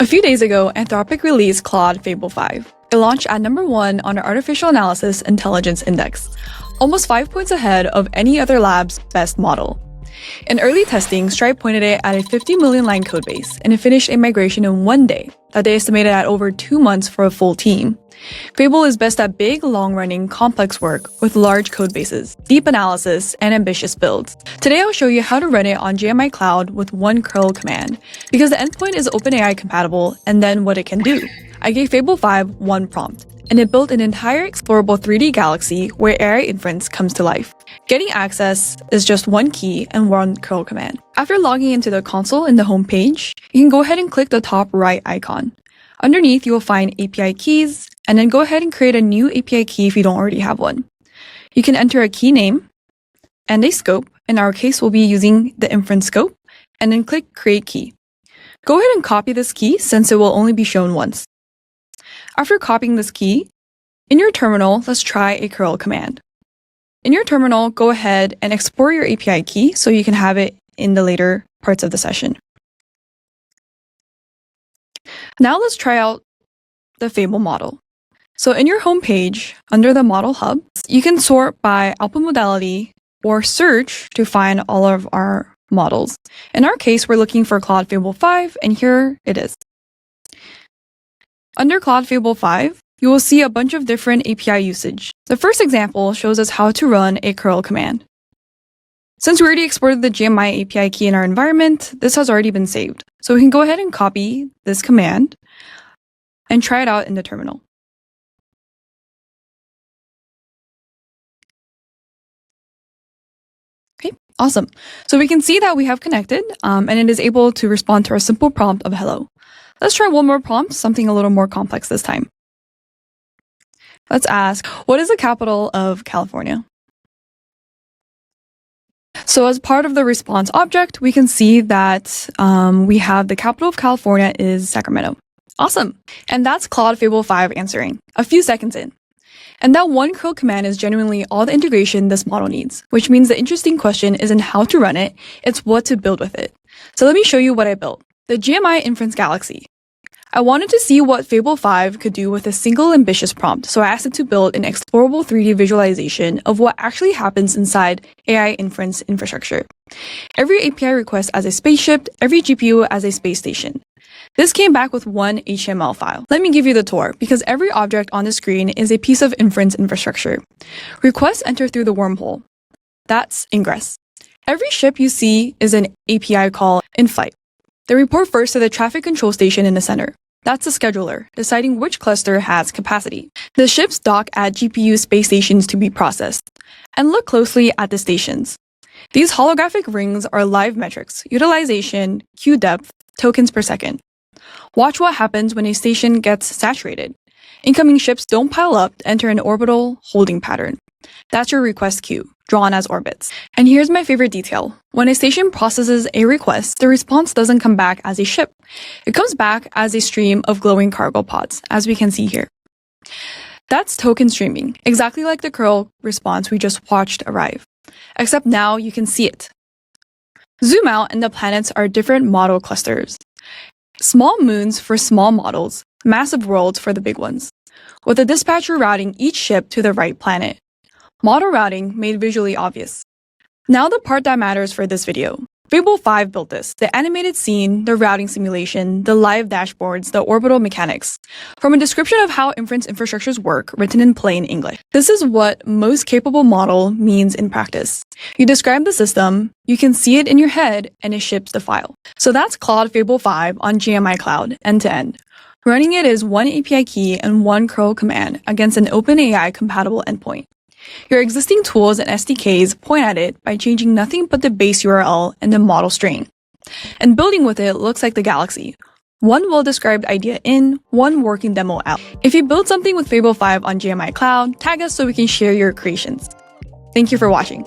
A few days ago, Anthropic released Claude Fable 5. It launched at #1 on the Artificial Analysis Intelligence Index, almost 5 points ahead of any other lab's best model. In early testing, Stripe pointed it at a 50 million line codebase, and it finished a migration in 1 day that they estimated at over 2 months for a full team. Fable is best at big, long-running, complex work with large codebases, deep analysis, and ambitious builds. Today I'll show you how to run it on GMI Cloud with one curl command, because the endpoint is OpenAI compatible, and then what it can do. I gave Fable 5 one prompt, and it built an entire explorable 3D galaxy where AI inference comes to life. Getting access is just one key and one curl command. After logging into the console in the home page, you can go ahead and click the top right icon. Underneath, you will find API keys, and then go ahead and create a new API key if you don't already have one. You can enter a key name and a scope. In our case, we'll be using the inference scope, and then click Create Key. Go ahead and copy this key since it will only be shown once. After copying this key, in your terminal, let's try a curl command. In your terminal, go ahead and export your API key so you can have it in the later parts of the session. Now let's try out the Fable model. So in your home page, under the Model Hub, you can sort by output modality or search to find all of our models. In our case, we're looking for Claude Fable 5, and here it is. Under Claude Fable 5, you will see a bunch of different API usage. The first example shows us how to run a curl command. Since we already exported the GMI API key in our environment, this has already been saved. So we can go ahead and copy this command and try it out in the terminal. Okay, awesome. So we can see that we have connected, and it is able to respond to our simple prompt of hello. Let's try one more prompt, something a little more complex this time. Let's ask, what is the capital of California? So as part of the response object, we can see that we have the capital of California is Sacramento. Awesome. And that's Claude Fable 5 answering, a few seconds in. And that one curl command is genuinely all the integration this model needs, which means the interesting question isn't how to run it, it's what to build with it. So let me show you what I built. The GMI Inference Galaxy. I wanted to see what Fable 5 could do with a single ambitious prompt, so I asked it to build an explorable 3D visualization of what actually happens inside AI inference infrastructure. Every API request as a spaceship, every GPU as a space station. This came back with one HTML file. Let me give you the tour, because every object on the screen is a piece of inference infrastructure. Requests enter through the wormhole. That's ingress. Every ship you see is an API call in flight. They report first to the traffic control station in the center. That's the scheduler, deciding which cluster has capacity. The ships dock at GPU space stations to be processed. And look closely at the stations. These holographic rings are live metrics, utilization, queue depth, tokens per second. Watch what happens when a station gets saturated. Incoming ships don't pile up to enter an orbital holding pattern. That's your request queue, drawn as orbits. And here's my favorite detail. When a station processes a request, the response doesn't come back as a ship. It comes back as a stream of glowing cargo pods, as we can see here. That's token streaming, exactly like the curl response we just watched arrive. Except now you can see it. Zoom out and the planets are different model clusters. Small moons for small models, massive worlds for the big ones, with the dispatcher routing each ship to the right planet. Model routing made visually obvious. Now the part that matters for this video. Fable 5 built this, the animated scene, the routing simulation, the live dashboards, the orbital mechanics. From a description of how inference infrastructures work, written in plain English. This is what most capable model means in practice. You describe the system, you can see it in your head, and it ships the file. So that's Claude Fable 5 on GMI Cloud, end to end. Running it is one API key and one curl command against an OpenAI-compatible endpoint. Your existing tools and SDKs point at it by changing nothing but the base URL and the model string. And building with it looks like the Galaxy. One well-described idea in, one working demo out. If you build something with Fable 5 on GMI Cloud, tag us so we can share your creations. Thank you for watching.